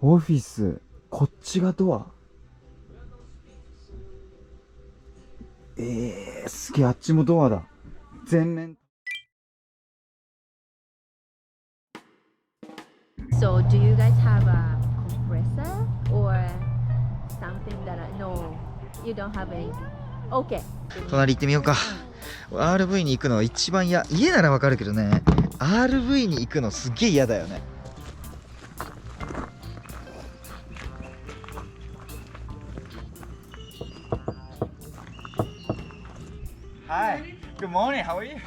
オフィス、こっちがドア。すげえ、あっちもドアだ。全面。So, do you guys have a compressor or something that no, you don't have any? Okay. 隣行ってみようか。RV に行くのは一番家ならわかるけどね、RV に行くのすっげえ嫌だよね。Hi, good morning. How are you?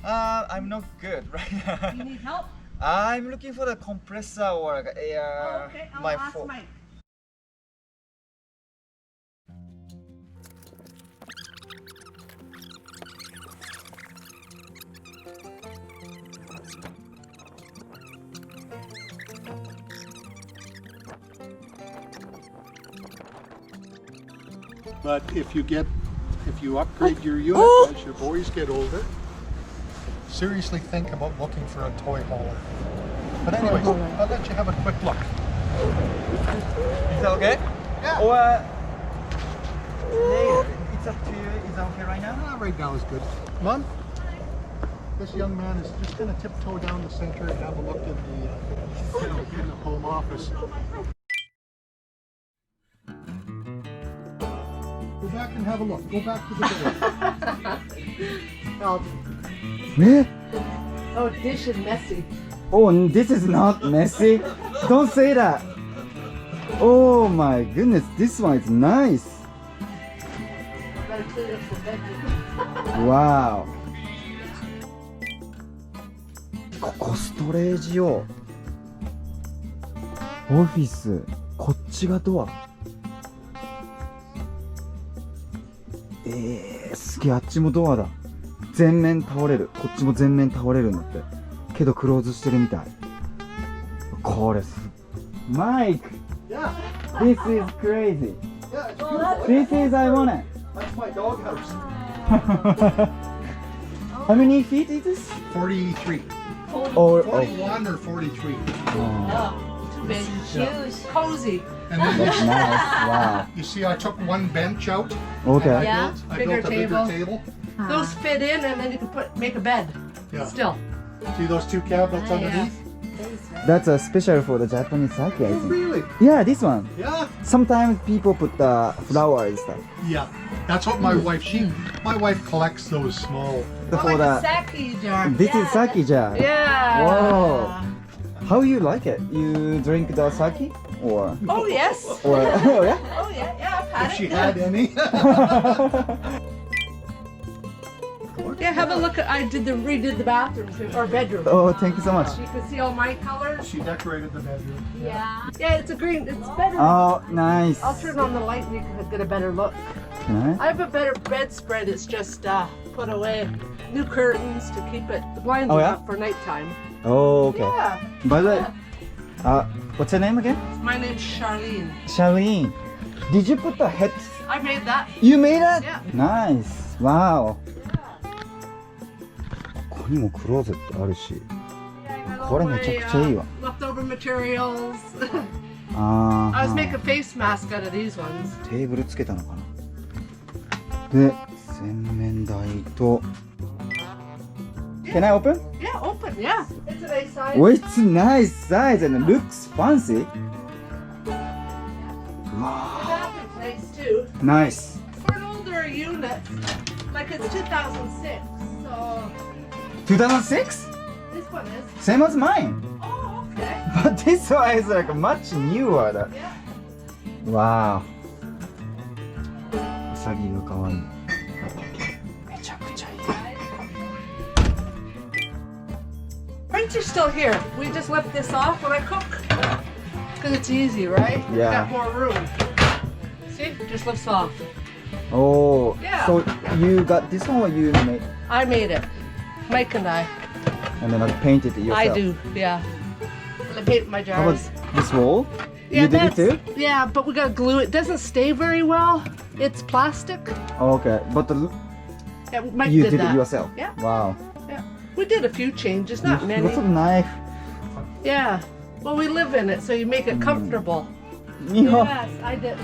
I'm not good right now. You need help? I'm looking for the compressor or air. Okay, I'll My ask phone. Mike. But if you upgrade your unit as your boys get older, seriously think about looking for a toy hauler. But anyways, I'll let you have a quick look. Is that okay? Yeah. Or later? It's up to you. Is that okay right now? Right now is good. Mom, this young man is just going to tiptoe down the center and have a look in the home office. Go back and have a look. Go back to the door. Oh, dish is messy. Oh, this is not messy. Don't say that. Oh my goodness, this one is nice. Better clean up the bedroom. Wow. ここストレージ用。オフィス、こっちがドア。すげえ、あっちもドアだ。全面倒れる。こっちも全面倒れるんだって。けどクローズしてるみたい。これマイク Yeah. This is crazy. Yeah, it's beautiful. This is I want it. That's my doghouse. How many feet is this? 43. Or 41 or 43. Too big. Huge. Cozy. And then That's nice. Wow. you see I took one bench out. Okay. Yeah. I Bigger built a bigger table. table. Those fit in, and then you can make a bed. Yeah. Still. See those two cabinets underneath? That's a special for the Japanese sake, I Oh, think. really? Yeah, this one. Yeah. Sometimes people put the flowers stuff. Yeah. That's what my wife, my wife collects those small. For the, sake jar. this is sake jar. Yeah. Whoa. How you like it? You drink the sake? Or? Oh yes. Or oh, yeah? Oh yeah. Yeah. I've had If she it. had any. Yeah. Have a look. I redid the bathrooms or bedroom. Oh, thank you so much. You can see all my colors. She decorated the bedroom. Yeah. Yeah. It's a green. It's better. Oh, nice. I'll turn on the light and you can get a better look. Nice. I have a better bedspread. It's just put away. New curtains to keep it. The blinds Oh, are yeah? up for nighttime. Oh, okay. Yeah. By the way, what's your name again? My name's Charlene. Charlene. Did you put the head? I made that. You made it? Yeah. Nice. Wow. ここにもクローゼットあるし。 これめちゃくちゃいいわ。 Leftover materials. I あ was あ。 making a face mask out of these ones. テーブルつけたのかな。で、洗面台と。Can I open? Yeah, open. Yeah. It's a nice size. Oh, it's a nice size and it looks fancy. The bathroom's nice too. Nice. For an older unit, like it's 2006, so 2006? this one is. Same as mine. Oh, okay. But this one is like much newer. Yeah. Wow. ウサギが可愛い。めちゃくちゃいい。Prints are still here. We just lift this off when I cook. Because it's easy, right? Yeah. Got more room. See? Just lifts off. Oh, Yeah. so you got this one or you made I made it. Mike and I. and then like painted it yourself? I do, yeah. I paint my How about jars. this wall? Yeah, you did it that's- too? Yeah, but we gotta glue it. It doesn't stay very well. It's plastic. Oh, okay, but Yeah, Mike you did did that. it yourself? Yeah. Wow. Yeah. We did a few changes, not many. Lots of knife. Yeah. Well, we live in it, so you make it comfortable. Miho, Yes, I did.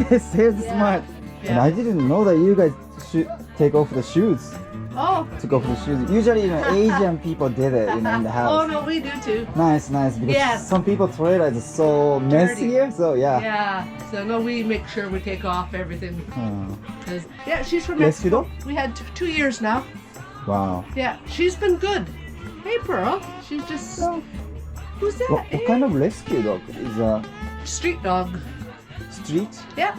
this is smart. And I didn't know that you guys should take off the shoes. Oh. Took off the shoes. Usually, Asian people did it, in the Oh house. no, we do too. Nice, because Yes. some people's trailer is so messy here, so yeah. Yeah. So no, we make sure we take off everything. Oh, 'Cause, yeah, she's from Yes, you Mexico. do? We had 2 years now. wow. Yeah, she's been good. Hey, Pearl. She's just. Who's that? What Hey. kind of rescue dog? Is a Street dog. street? Yeah.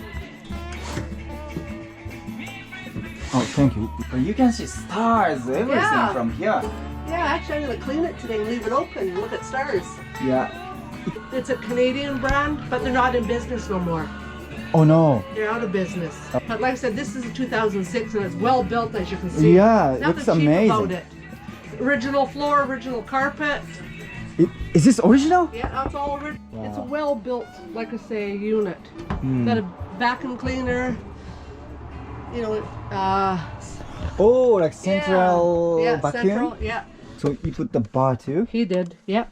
Oh, thank you. You can see stars, everything Yeah. from here. Yeah, actually, I'm gonna clean it today and leave it open and look at stars. Yeah. It's a Canadian brand, but they're not in business no more. Oh no. They're out of business. But like I said, this is a 2006 and it's well built, as you can see. Yeah, it Nothing looks cheap amazing. about it. Original floor, original carpet. Is this original? Yeah, that's all original. Wow. It's a well built, like I say, unit. Hmm. Got a vacuum cleaner. You know, Oh, like central yeah, vacuum? central, yeah. So you put the bar too? He did, yeah.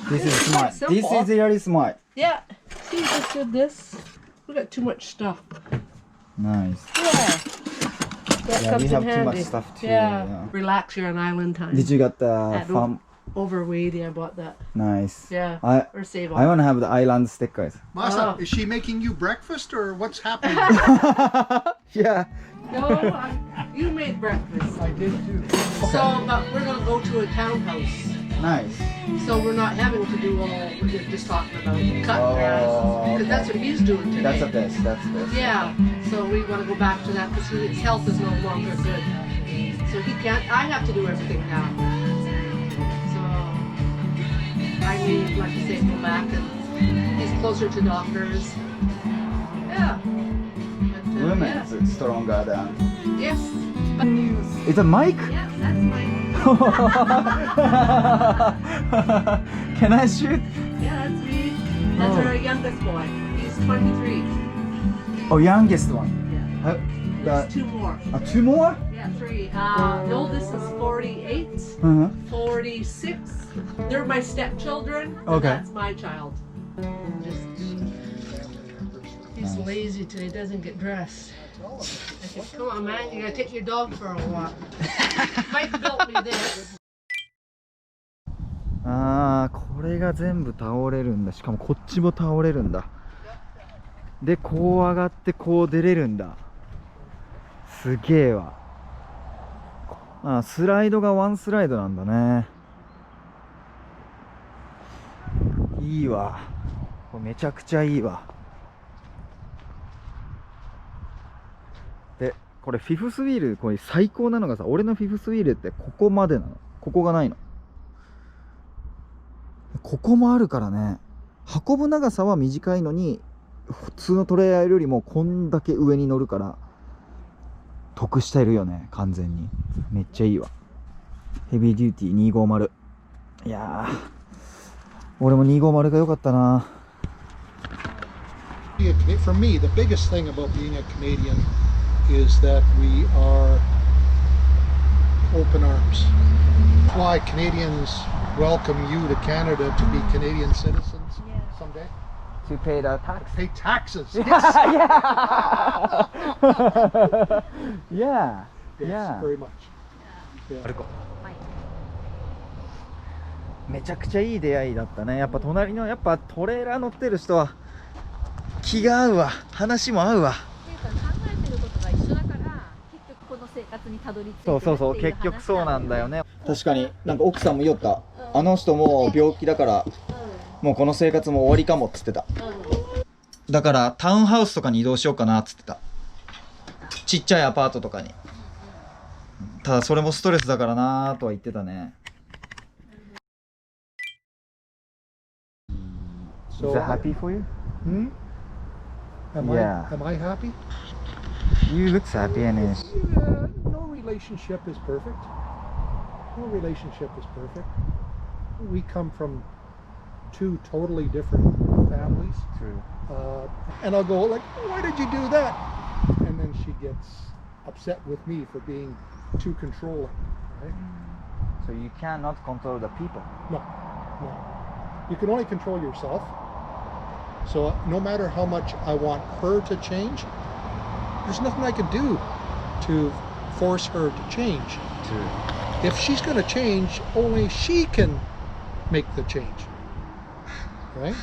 This is smart. simple. This is really smart. Yeah. See, we just did this. We got too much stuff. Nice. Yeah. That Yeah, comes we in have too handy. much stuff too, Yeah. yeah. Relax, you're on island time. Did you get the At farm? Overweight, I bought that. Nice. Yeah. I Or save I on. want to have the island stickers. Masa, Oh. is she making you breakfast or what's happening? Yeah. No, you made breakfast. I did too. So, but we're gonna go to a townhouse. Nice. So we're not having to do all we're just talking about cut Oh, grass because okay. that's what he's doing today. That's the best. That's the best. Yeah. So we want to go back to that because his health is no longer good. So he can't. I have to do everything now. So I need, like you say, go back and he's closer to doctors. Yeah. But, Women yes. is stronger than. Yes. It's a mic? Yeah, that's mine. Can I shoot? Yeah, that's me. That's Oh. our youngest boy. He's 23. Oh, youngest one. Yeah. The, There's 2 more. 2 more? Yeah, 3. The oldest is 48, Uh-huh. 46. They're my stepchildren. And Okay. That's my child. Just, he's lazy today. Doesn't get dressed. I said, come on, man. You gotta take your dog for a walk. Mike built me this. あー、これが全部倒れるんだ。しかもこっちも倒れるんだ。で、こう上がってこう出れるんだ。すげえわ。あ、スライドがワンスライドなんだね。いいわ。これめちゃくちゃいいわ。で、これフィフスウィール、これ最高なのがさ、俺のフィフスウィールってここまでなの。ここがないの。ここもあるからね。運ぶ長さは短いのに普通のトレーラーよりもこんだけ上に乗るから得してるよね。完全にめっちゃいいわ。ヘビーデューティー250。いやー、俺も250が良かったな。 For me, the biggest thing about being a Canadian is that we are open arms. Why Canadians welcome you to Canada to be Canadian citizens someday? To pay the tax. Pay taxes. Yeah. Yes, very much. めちゃくちゃいい出会いだったね。やっぱ隣のやっぱトレーラー乗ってる人は気が合うわ。話も合うわ。考えてることが一緒だから結局この生活にたどり着いてるっていう話結局そうなんだよね。確かになんか奥さんも言おった。あの人も病気だからもうこの生活も終わりかもっつってた。だからタウンハウスとかに移動しようかなっつってた。ちっちゃいアパートとかに。ただそれもストレスだからなーとは言ってたね。So, Is that happy for you? Yeah. Am I happy? You look happy and No relationship is perfect. No relationship is perfect. We come from 2 totally different families. true. And I'll go like, why did you do that? And then she gets upset with me for being too controlling, right? So you cannot control the people. No. You can only control yourself. So no matter how much I want her to change, there's nothing I can do to force her to change. If she's going to change, only she can make the change. Right?